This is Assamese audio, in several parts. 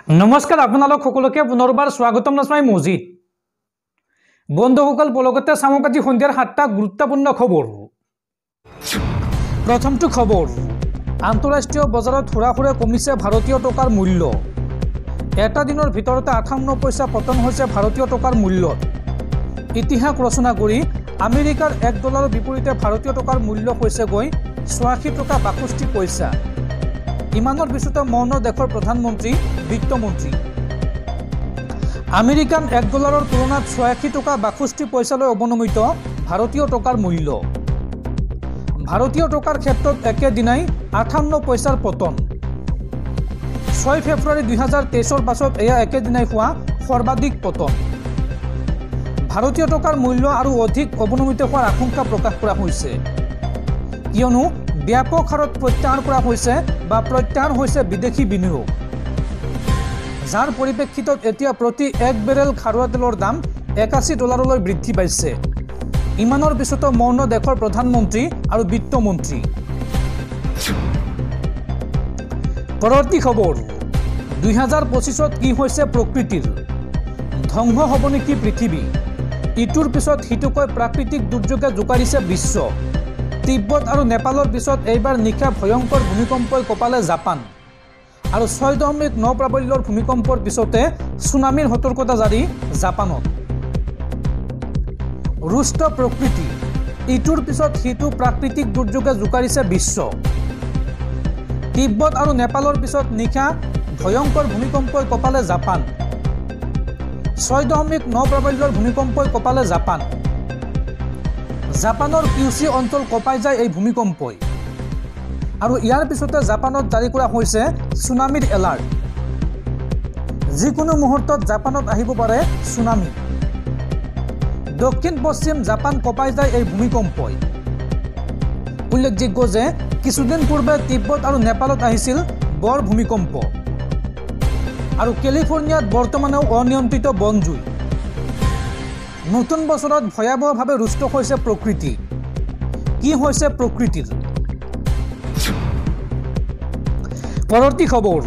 নমস্কাৰ আপোনালোক সকলোকে পুনৰবাৰ স্বাগতম জনাই মজিদ বন্ধুসকল পলকতে সামকাজি সন্ধিয়াৰ 7টা গুৰুত্বপূৰ্ণ খবৰ। প্ৰথমটো খবৰ, আন্তঃৰাষ্ট্ৰীয় বজাৰত হুৰাহুৰে কমিছে ভাৰতীয় টকাৰ মূল্য। এটা দিনৰ ভিতৰতে 58 পইচা পতন হৈছে ভাৰতীয় টকাৰ মূল্যত। ইতিহাস ৰচনা কৰি আমেৰিকাৰ $1 বিপৰীতে ভাৰতীয় টকাৰ মূল্য হৈছে গৈ 86 টকা 62 পইচা। ইমানৰ পিছতে মৌন দেশৰ প্ৰধানমন্ত্ৰী বিত্তমন্ত্ৰী। আমেৰিকান $1 তুলনাত 86 টকা 62 পইচালৈ অৱনমিত ভাৰতীয় টকাৰ মূল্য। ভাৰতীয় টকাৰ ক্ষেত্ৰত একেদিনাই 58 পইচাৰ পতন। 6 ফেব্ৰুৱাৰী 2023 পাছত এয়া একেদিনাই হোৱা সৰ্বাধিক পতন। ভাৰতীয় টকাৰ মূল্য আৰু অধিক অৱনমিত হোৱাৰ আশংকা প্ৰকাশ কৰা হৈছে, কিয়নো ব্যাপক হাৰত প্ৰত্যাহাৰ কৰা হৈছে বা প্ৰত্যাহাৰ হৈছে বিদেশী বিনিয়োগ, যাৰ পৰিপ্ৰেক্ষিতত এতিয়া প্ৰতি 1 বেৰেল খাৰুৱা তেলৰ দাম $81 বৃদ্ধি পাইছে। ইমানৰ পিছতো মৌন দেশৰ প্ৰধানমন্ত্ৰী আৰু বিত্তমন্ত্ৰী। পৰৱৰ্তী খবৰ, 2025ত কি হৈছে প্ৰকৃতিৰ? ধ্বংস হ'ব নেকি পৃথিৱী? ইটোৰ পিছত সিটোকৈ প্ৰাকৃতিক দুৰ্যোগে জোকাৰিছে বিশ্ব। তিব্বত আৰু নেপালৰ পিছত এইবাৰ নিশা ভয়ংকৰ ভূমিকম্পই কঁপালে জাপান। আৰু 6.9 প্ৰাবল্যৰ ভূমিকম্পৰ পিছতে ছুনামিৰ সতৰ্কতা জাৰি জাপানত। ৰুষ্ট প্ৰকৃতি, ইটোৰ পিছত সিটো প্ৰাকৃতিক দুৰ্যোগে জোকাৰিছে বিশ্ব। তিব্বত আৰু নেপালৰ পিছত নিশা ভয়ংকৰ ভূমিকম্পই কঁপালে জাপান। 6.9 প্ৰাবল্যৰ ভূমিকম্পই কঁপালে জাপান। জাপানৰ কিউচি অঞ্চল কঁপাই যায় এই ভূমিকম্পই। আৰু ইয়াৰ পিছতে জাপানত জাৰি কৰা হৈছে ছুনামিৰ এলাৰ্ট। যিকোনো মুহূৰ্তত জাপানত আহিব পাৰে ছুনামি। দক্ষিণ পশ্চিম জাপান কঁপাই যায় এই ভূমিকম্পই। উল্লেখযোগ্য যে কিছুদিন পূৰ্বে তিব্বত আৰু নেপালত আহিছিল বৰ ভূমিকম্প। আৰু কেলিফৰ্ণিয়াত বৰ্তমানেও অনিয়ন্ত্ৰিত বনজুই। নতুন বছৰত ভয়াৱহভাৱে ৰুষ্ট হৈছে প্ৰকৃতি। কি হৈছে প্ৰকৃতিৰ? পৰৱৰ্তী খবৰ,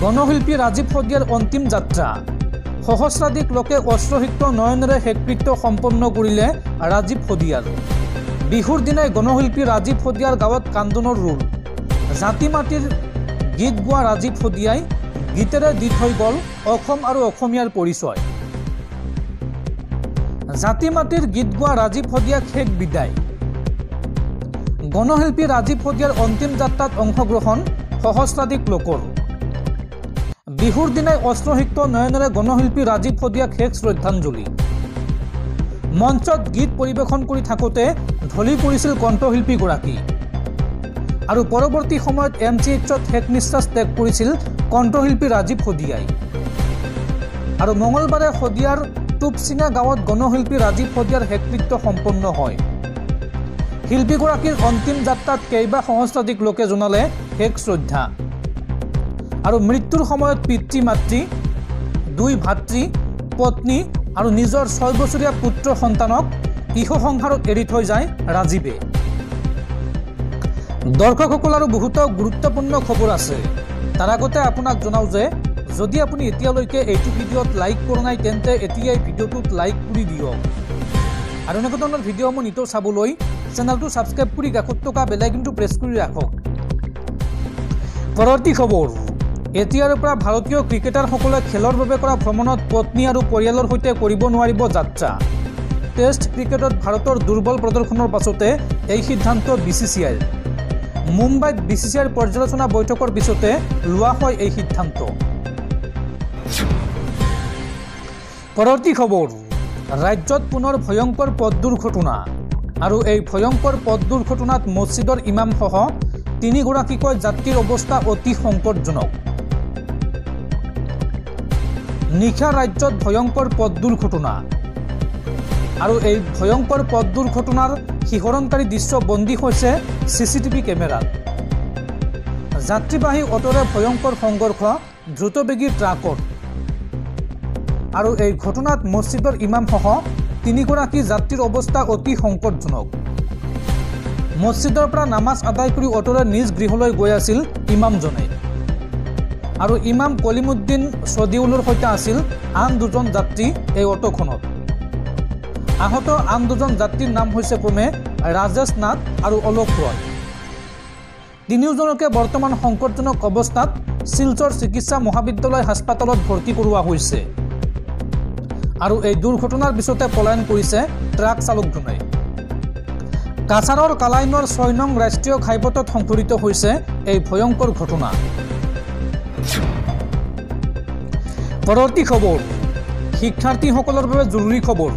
গণশিল্পী ৰাজীৱ সদিয়াৰ অন্তিম যাত্ৰা। সহস্ৰাধিক লোকে অশ্ৰুসিক্ত নয়নেৰে শেষকৃত্য সম্পন্ন কৰিলে ৰাজীৱ সদিয়াৰ। বিহুৰ দিনাই গণশিল্পী ৰাজীৱ সদিয়াৰ গাঁৱত কান্দোনৰ ৰোল। জাতি মাটিৰ গীত গোৱা ৰাজীৱ সদিয়াই গীতেৰে দি থৈ গ'ল অসম আৰু অসমীয়াৰ পৰিচয়। জাতি মাটিৰ গীত গোৱা ৰাজীৱ সদিয়াক শেষ বিদায়। গণশিল্পী ৰাজীৱ সদিয়াৰ অন্তিম যাত্ৰাত অংশগ্ৰহণ সহস্ৰাধিক লোকৰ। বিহুৰ দিনাই অশ্ৰুসিক্ত নয়নেৰে গণশিল্পী ৰাজীৱ সদিয়াক শেষ শ্ৰদ্ধাঞ্জলি। মঞ্চত গীত পৰিৱেশন কৰি থাকোঁতে ঢলি পৰিছিল কণ্ঠশিল্পীগৰাকী। আৰু পৰৱৰ্তী সময়ত MCHত শেষ নিশ্বাস ত্যাগ কৰিছিল কণ্ঠশিল্পী ৰাজীৱ সদিয়াই। আৰু মঙলবাৰে সদিয়াৰ টুপচিঙা গাঁৱত গণশিল্পী ৰাজীৱ সদিয়াৰ শেষকৃত্য সম্পন্ন হয়। শিল্পীগৰাকীৰ অন্তিম যাত্ৰাত কেইবা সহস্ৰাধিক লোকে জনালে শেষ শ্ৰদ্ধা। আৰু মৃত্যুৰ সময়ত পিতৃ মাতৃ, 2 ভাতৃ, পত্নী আৰু নিজৰ 6 বছৰীয়া পুত্ৰ সন্তানক ইহ সংসাৰত এৰি থৈ যায় ৰাজীৱে। দৰ্শকসকল, আৰু বহুতো গুৰুত্বপূৰ্ণ খবৰ আছে। তাৰ আগতে আপোনাক জনাওঁ যে যদি আপুনি এতিয়ালৈকে এইটো ভিডিঅ'ত লাইক কৰা নাই তেন্তে এতিয়াই ভিডিঅ'টোত লাইক কৰি দিয়ক। আৰু এনেকুৱা ধৰণৰ ভিডিঅ'সমূহ নিতৌ চাবলৈ চেনেলটো ছাবস্ক্ৰাইব কৰি কাষত থকা বেল আইকনটো প্ৰেছ কৰি ৰাখক। পৰৱৰ্তী খবৰ, এতিয়াৰ পৰা ভাৰতীয় ক্ৰিকেটাৰসকলে খেলৰ বাবে কৰা ভ্ৰমণত পত্নী আৰু পৰিয়ালৰ সৈতে কৰিব নোৱাৰিব যাত্ৰা। টেষ্ট ক্ৰিকেটত ভাৰতৰ দুৰ্বল প্ৰদৰ্শনৰ পাছতে এই সিদ্ধান্ত BCCIৰ। মুম্বাইত BCCIৰ পৰ্যালোচনা বৈঠকৰ পিছতে লোৱা হয় এই সিদ্ধান্ত। পৰৱৰ্তী খবৰ, ৰাজ্যত পুনৰ ভয়ংকৰ পথ দুৰ্ঘটনা। আৰু এই ভয়ংকৰ পথ দুৰ্ঘটনাত মছজিদৰ ইমামসহ 3 গৰাকীকৈ যাত্ৰীৰ অৱস্থা অতি সংকটজনক। নিশা ৰাজ্যত ভয়ংকৰ পথ দুৰ্ঘটনা। আৰু এই ভয়ংকৰ পথ দুৰ্ঘটনাৰ শিহৰণকাৰী দৃশ্য বন্দী হৈছে CCTV কেমেৰাত। যাত্ৰীবাহী অটোৰে ভয়ংকৰ সংঘৰ্ষ দ্ৰুতবেগী ট্ৰাকৰ। আৰু এই ঘটনাত মছজিদৰ ইমামসহ 3 গৰাকী যাত্ৰীৰ অৱস্থা অতি সংকটজনক। মছজিদৰ পৰা নামাজ আদায় কৰি অটোৰে নিজ গৃহলৈ গৈ আছিল ইমামজনে। আৰু ইমাম কলিমুদ্দিন ছদিউলৰ সৈতে আছিল আন দুজন যাত্ৰী এই অটোখনত। আহত আন দুজন যাত্ৰীৰ নাম হৈছে ক্ৰমে ৰাজেশ নাথ আৰু অলোক ৰয়। তিনিওজনকে বৰ্তমান সংকটজনক অৱস্থাত শিলচৰ চিকিৎসা মহাবিদ্যালয় হাস্পাতালত ভৰ্তি কৰোৱা হৈছে। আৰু এই দুৰ্ঘটনাৰ পিছতে পলায়ন কৰিছে ট্ৰাক চালকজনে। কাছাৰৰ কালাইনৰ ৬ নং ৰাষ্ট্ৰীয় ঘাইপথত সংঘটিত হৈছে এই ভয়ংকৰ ঘটনা। পৰৱৰ্তী খবৰ, শিক্ষাৰ্থীসকলৰ বাবে জৰুৰী খবৰ।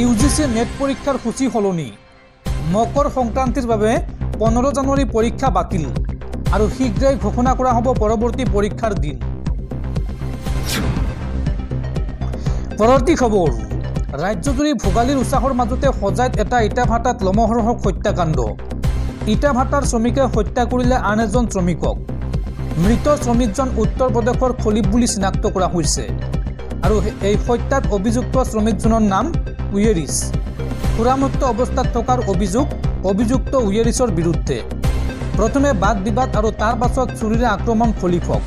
UGC নেট পৰীক্ষাৰ সূচী সলনি। মকৰ সংক্ৰান্তিৰ বাবে 15 জানুৱাৰী পৰীক্ষা বাতিল আৰু শীঘ্ৰেই ঘোষণা কৰা হ'ব পৰৱৰ্তী পৰীক্ষাৰ দিন। পৰৱৰ্তী খবৰ, ৰাজ্যজুৰি ভোগালীৰ উৎসাহৰ মাজতে সজাইত এটা ইটাভাটাত লমহৰহক হত্যাকাণ্ড। ইটাভাটাৰ শ্ৰমিকে হত্যা কৰিলে আন এজন শ্ৰমিকক। মৃত শ্ৰমিকজন উত্তৰ প্ৰদেশৰ খলিব বুলি চিনাক্ত কৰা হৈছে আৰু এই হত্যাত অভিযুক্ত শ্ৰমিকজনৰ নাম উয়েৰিছ। সুৰামুক্ত অৱস্থাত থকাৰ অভিযুক্ত উয়েৰিছৰ বিৰুদ্ধে প্ৰথমে বাদ বিবাদ আৰু তাৰ পাছত চুৰিৰে আক্ৰমণ খলিফক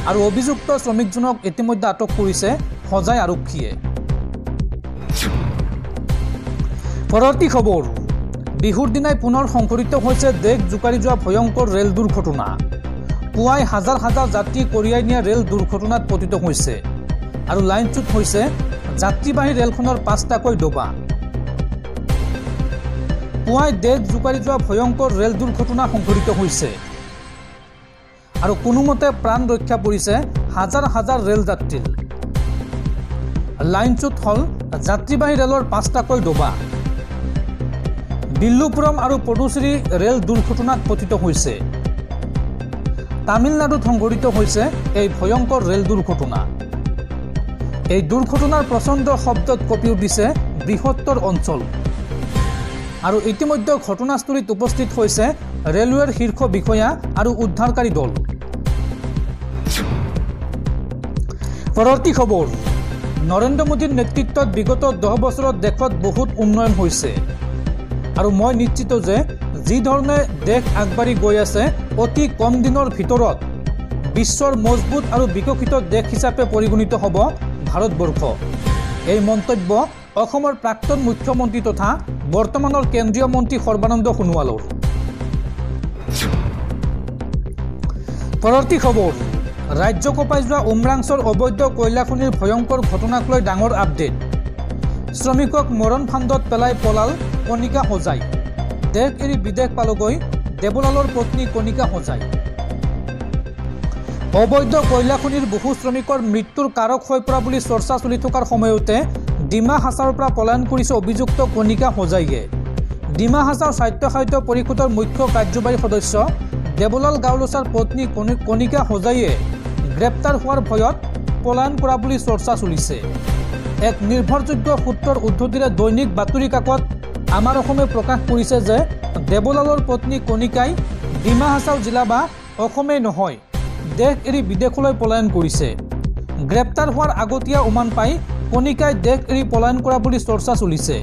আৰু অভিযুক্ত শ্ৰমিকজনক ইতিমধ্যে আটক কৰিছে সজাই আৰক্ষীয়ে। পৰৱৰ্তী খবৰ, বিহুৰ দিনাই পুনৰ সংঘটিত হৈছে দেশ জোকাৰি যোৱা ভয়ংকৰ ৰেল দুৰ্ঘটনা। পুৱাই হাজাৰ হাজাৰ যাত্ৰী কঢ়িয়াই নিয়া ৰেল দুৰ্ঘটনাত পতিত হৈছে আৰু লাইনচ্যুত হৈছে যাত্ৰীবাহী ৰেলখনৰ 5টাকৈ ডবা। পুৱাই দেশ জোকাৰি যোৱা ভয়ংকৰ ৰেল দুৰ্ঘটনা সংঘটিত হৈছে আৰু কোনোমতে প্ৰাণ ৰক্ষা পৰিছে হাজাৰ হাজাৰ ৰেল যাত্ৰীৰ। লাইনচ্যুত হ'ল যাত্ৰীবাহী ৰেলৰ 5টাকৈ ডবা। বিল্লুপুৰম আৰু পদুচেৰী ৰেল দুৰ্ঘটনাত পতিত হৈছে। তামিলনাডুত সংঘটিত হৈছে এই ভয়ংকৰ ৰেল দুৰ্ঘটনা। এই দুৰ্ঘটনাৰ প্ৰচণ্ড শব্দত কঁপি উঠিছে বৃহত্তৰ অঞ্চল আৰু ইতিমধ্যে ঘটনাস্থলীত উপস্থিত হৈছে ৰেলৱেৰ শীৰ্ষ বিষয়া আৰু উদ্ধাৰকাৰী দল। পৰৱৰ্তী খবৰ, নৰেন্দ্ৰ মোদীৰ নেতৃত্বত বিগত 10 বছৰত দেশত বহুত উন্নয়ন হৈছে আৰু মই নিশ্চিত যে যি ধৰণে দেশ আগবাঢ়ি গৈ আছে অতি কম দিনৰ ভিতৰত বিশ্বৰ মজবুত আৰু বিকশিত দেশ হিচাপে পৰিগণিত হ'ব ভাৰতবৰ্ষ। এই মন্তব্য অসমৰ প্ৰাক্তন মুখ্যমন্ত্ৰী তথা বৰ্তমানৰ কেন্দ্ৰীয় মন্ত্ৰী সৰ্বানন্দ সোণোৱালৰ। পৰৱৰ্তী খবৰ, ৰাজ্য কঁপাই যোৱা উমৰাংচৰ অবৈধ কয়লা খনিৰ ভয়ংকৰ ঘটনাক লৈ ডাঙৰ আপডেট। শ্ৰমিকক মৰণ ফান্দত পেলাই পলাল কণিকা সজাই। দেশ এৰি বিদেশ পালগৈ দেৱলালৰ পত্নী কণিকা সজাই। অবৈধ কয়লা খনিৰ বহু শ্ৰমিকৰ মৃত্যুৰ কাৰক হৈ পৰা বুলি চৰ্চা চলি থকাৰ সময়তে ডিমা হাছাওৰ পৰা পলায়ন কৰিছে অভিযুক্ত কণিকা সজাইয়ে। ডিমা হাছাও স্বায়ত্তশাসিত পৰিষদৰ মুখ্য কাৰ্যবাহী সদস্য দেৱলাল গাওলোছাৰ পত্নী কণিকা সজাইয়ে গ্ৰেপ্তাৰ হোৱাৰ ভয়ত পলায়ন কৰা বুলি চৰ্চা চলিছে। এক নিৰ্ভৰযোগ্য সূত্ৰৰ উদ্ধতিৰে দৈনিক বাতৰি কাকত আমাৰ অসমে প্ৰকাশ কৰিছে যে দেৱলালৰ পত্নী কণিকাই ডিমা হাছাও জিলা বা অসমেই নহয় দেশ এৰি বিদেশলৈ পলায়ন কৰিছে। গ্ৰেপ্তাৰ হোৱাৰ আগতীয়া উমান পাই কণিকাই দেশ এৰি পলায়ন কৰা বুলি চৰ্চা চলিছে।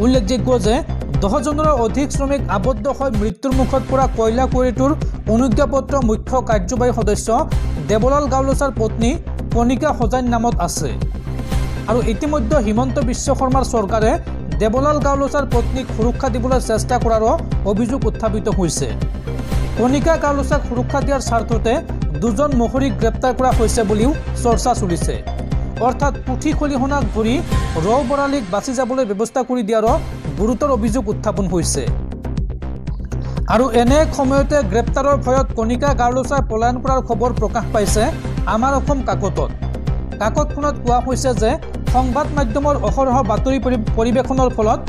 উল্লেখযোগ্য যে 10জনৰো অধিক শ্ৰমিক আবদ্ধ হৈ মৃত্যুৰ মুখত পৰা কয়লা কোৱাৰীটোৰ অনুজ্ঞাপত্ৰ মুখ্য কাৰ্যবাহী সদস্য দেৱলাল গাওলোছাৰ পত্নী কণিকা সজাইৰ নামত আছে আৰু ইতিমধ্যে হিমন্ত বিশ্ব শৰ্মাৰ চৰকাৰে দেৱলাল গাওলোছাৰ পত্নীক সুৰক্ষা দিবলৈ চেষ্টা কৰাৰো অভিযোগ উত্থাপিত হৈছে। কণিকা গাওলোছাক সুৰক্ষা দিয়াৰ স্বাৰ্থতে 2জন মহৰীক গ্ৰেপ্তাৰ কৰা হৈছে বুলিও চৰ্চা চলিছে। অৰ্থাৎ পুথি খলিহনাক ধৰি ৰৌ বৰালীক বাচি যাবলৈ ব্যৱস্থা কৰি দিয়াৰো গুৰুতৰ অভিযোগ উত্থাপন হৈছে। আৰু এনে এক সময়তে গ্ৰেপ্তাৰৰ ভয়ত কণিকা গাওলোছাই পলায়ন কৰাৰ খবৰ প্ৰকাশ পাইছে আমাৰ অসম কাকতত। কাকতখনত কোৱা হৈছে যে সংবাদ মাধ্যমৰ অহৰহ বাতৰি পৰিৱেশনৰ ফলত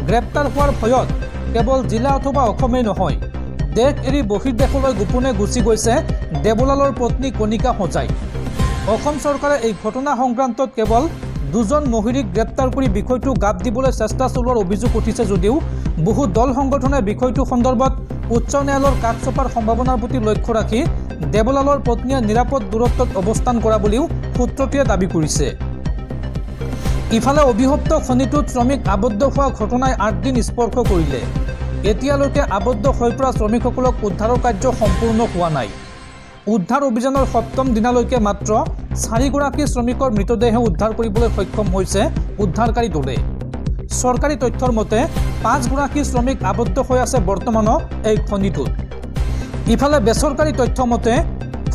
গ্ৰেপ্তাৰ হোৱাৰ ভয়ত কেৱল জিলা অথবা অসমেই নহয় দেশ এৰি বহিৰ্দেশলৈ গোপনে গুচি গৈছে দেৱলালৰ পত্নী কণিকা সজাই। অসম চৰকাৰে এই ঘটনা সংক্ৰান্তত কেৱল 2জন মহিৰীক গ্ৰেপ্তাৰ কৰি বিষয়টো গাপ দিবলৈ চেষ্টা চলোৱাৰ অভিযোগ উঠিছে যদিও বহু দল সংগঠনে বিষয়টো সন্দৰ্ভত উচ্চ ন্যায়ালয়ৰ কাষ চপাৰ সম্ভাৱনাৰ প্ৰতি লক্ষ্য ৰাখি দেৱলালৰ পত্নীয়ে নিৰাপদ দূৰত্বত অৱস্থান কৰা বুলিও সূত্ৰটোৱে দাবী কৰিছে। ইফালে অভিশপ্ত খনিটোত শ্ৰমিক আবদ্ধ হোৱা ঘটনাই 8 দিন স্পৰ্শ কৰিলে। এতিয়ালৈকে আবদ্ধ হৈ পৰা শ্ৰমিকসকলক উদ্ধাৰৰ কাৰ্য সম্পূৰ্ণ হোৱা নাই উদ্ধাৰ অভিযানৰ সপ্তম দিনালৈকে মাত্ৰ 4গৰাকী শ্ৰমিকৰ মৃতদেহ উদ্ধাৰ কৰিবলৈ সক্ষম হৈছে উদ্ধাৰকাৰী দলে। চৰকাৰী তথ্যৰ মতে 5গৰাকী শ্ৰমিক আবদ্ধ হৈ আছে বৰ্তমানো এই খনিটোত। ইফালে বেচৰকাৰী তথ্য মতে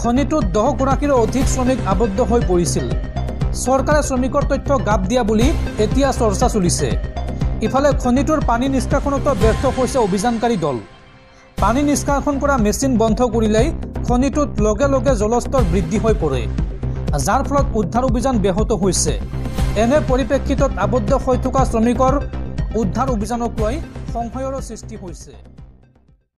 খনিটোত 10গৰাকীৰো অধিক শ্ৰমিক আবদ্ধ হৈ পৰিছিল। চৰকাৰে শ্ৰমিকৰ তথ্য গাপ দিয়া বুলি এতিয়া চৰ্চা চলিছে। ইফালে খনিটোৰ পানী নিষ্কাশনতো ব্যৰ্থ হৈছে অভিযানকাৰী দল। পানী নিষ্কাশন কৰা মেচিন বন্ধ কৰিলেই খনিটোত লগে লগে জলস্তৰ বৃদ্ধি হৈ পৰে, যাৰ ফলত উদ্ধাৰ অভিযান ব্যাহত হৈছে। এনে পৰিপ্ৰেক্ষিতত আবদ্ধ হৈ থকা শ্ৰমিকৰ উদ্ধাৰ অভিযানক লৈ সংশয়ৰো সৃষ্টি হৈছে।